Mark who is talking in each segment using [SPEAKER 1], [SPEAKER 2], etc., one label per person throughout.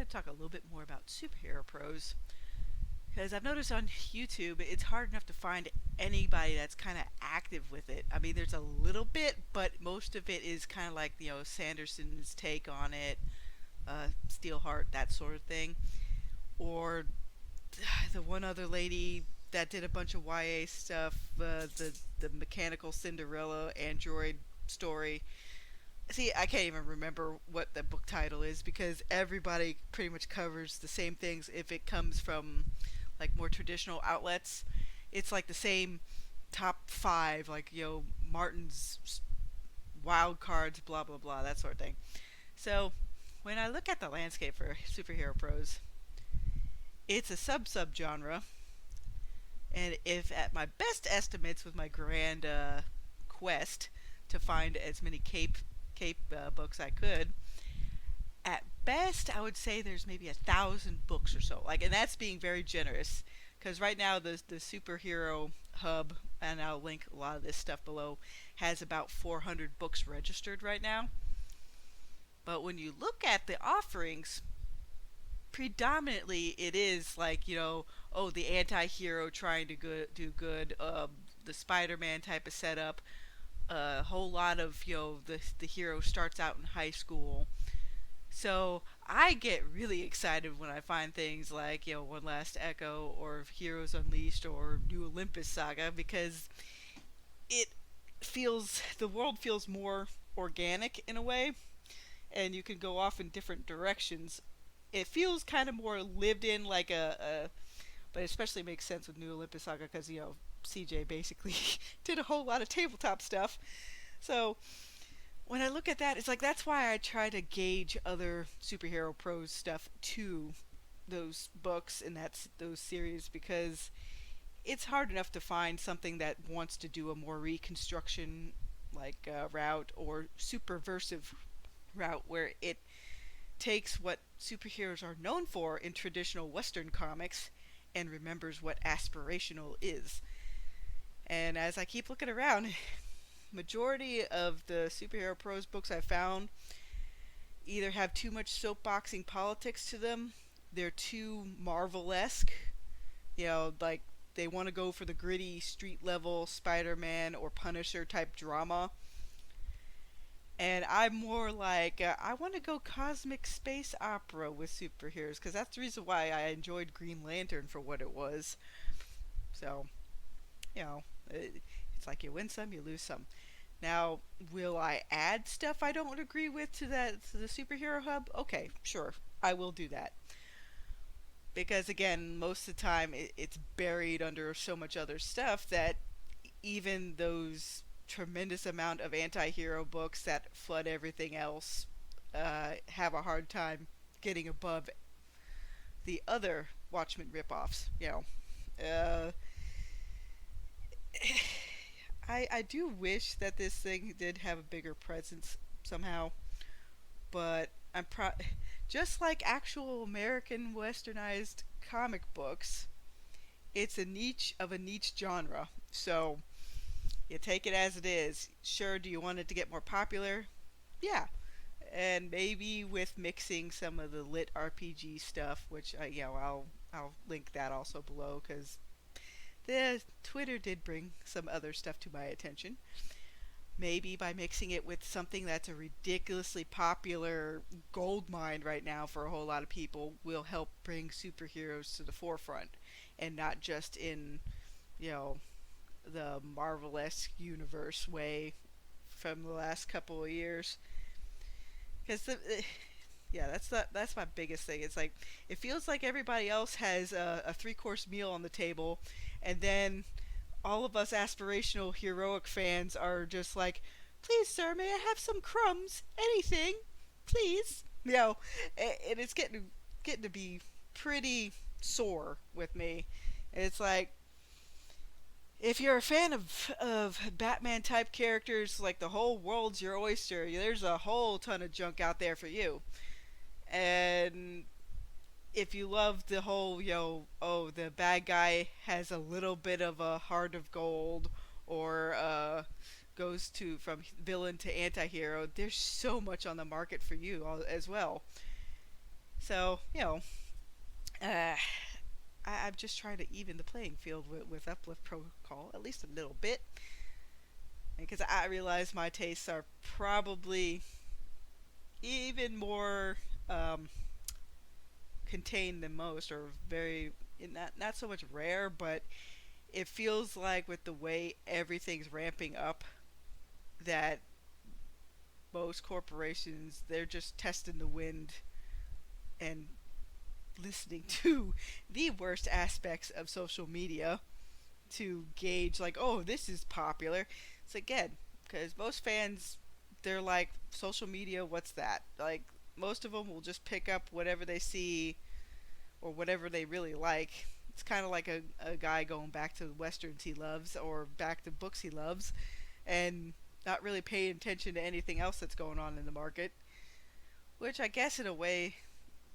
[SPEAKER 1] to talk a little bit more about superhero prose. Because I've noticed on YouTube, it's hard enough to find anybody that's kind of active with it. I mean, there's a little bit, but most of it is kind of like, Sanderson's take on it, Steelheart, that sort of thing. Or the one other lady that did a bunch of YA stuff, the Mechanical Cinderella Android story. See, I can't even remember what the book title is because everybody pretty much covers the same things if it comes from like more traditional outlets. It's like the same top five, like, Martin's wild cards, blah blah blah, that sort of thing. So when I look at the landscape for superhero prose, it's a sub genre, and if at my best estimates with my grand quest to find as many cape books I could, at best I would say there's maybe 1,000 books or so. Like, and that's being very generous, because right now the superhero hub, and I'll link a lot of this stuff below, has about 400 books registered right now. But when you look at the offerings, predominantly it is like, oh, the anti-hero trying to do good, the Spider-Man type of setup, a whole lot of, the hero starts out in high school. So I get really excited when I find things like, One Last Echo or Heroes Unleashed or New Olympus Saga, because it the world feels more organic in a way, and you can go off in different directions. It feels kind of more lived in, like but it especially makes sense with New Olympus Saga because, CJ basically did a whole lot of tabletop stuff. So when I look at that, it's like that's why I try to gauge other superhero prose stuff to those books and those series, because it's hard enough to find something that wants to do a more reconstruction like route or superversive route where it takes what superheroes are known for in traditional Western comics and remembers what aspirational is. And as I keep looking around, majority of the superhero prose books I found either have too much soapboxing politics to them, they're too Marvel-esque, like they want to go for the gritty street level Spider-Man or Punisher type drama. And I'm more like, I want to go cosmic space opera with superheroes, because that's the reason why I enjoyed Green Lantern for what it was. So, it's like you win some, you lose some. Now, will I add stuff I don't agree with to the superhero hub? Okay, sure, I will do that. Because again, most of the time it's buried under so much other stuff that even those tremendous amount of anti-hero books that flood everything else have a hard time getting above the other Watchmen ripoffs. Uh, I do wish that this thing did have a bigger presence somehow, but just like actual American westernized comic books, it's a niche of a niche genre. So you take it as it is. Sure, do you want it to get more popular? Yeah. And maybe with mixing some of the lit RPG stuff, which I'll link that also below, because the Twitter did bring some other stuff to my attention. Maybe by mixing it with something that's a ridiculously popular gold mine right now for a whole lot of people will help bring superheroes to the forefront, and not just in, the Marvel-esque universe way from the last couple of years. Because that's my biggest thing. It's like it feels like everybody else has a three-course meal on the table, and then all of us aspirational heroic fans are just like, please sir, may I have some crumbs, anything, please. And it's getting to be pretty sore with me. It's like, if you're a fan of Batman type characters, like the whole world's your oyster, there's a whole ton of junk out there for you. And if you love the whole, the bad guy has a little bit of a heart of gold, or goes to from villain to anti-hero, there's so much on the market for you as well. So, uh, I'm just trying to even the playing field with Uplift Protocol at least a little bit, because I realize my tastes are probably even more um, contained than most, or very not so much rare, but it feels like with the way everything's ramping up that most corporations, they're just testing the wind and listening to the worst aspects of social media to gauge, like, oh, this is popular. It's again because most fans, they're like, social media, what's that? Like, most of them will just pick up whatever they see or whatever they really like. It's kind of like a guy going back to the westerns he loves or back to books he loves and not really paying attention to anything else that's going on in the market, which I guess in a way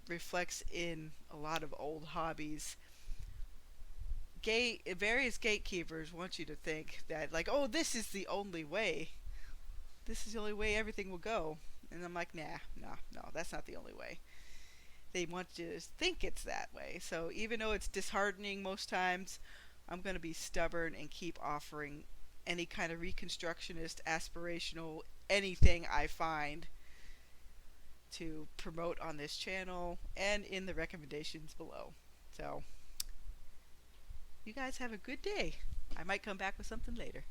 [SPEAKER 1] reflects in a lot of old hobbies. Various gatekeepers want you to think that, like, oh, this is the only way. This is the only way everything will go. And I'm like, nah, no, no, that's not the only way. They want you to think it's that way. So even though it's disheartening most times, I'm going to be stubborn and keep offering any kind of reconstructionist, aspirational, anything I find to promote on this channel and in the recommendations below. So, you guys have a good day. I might come back with something later.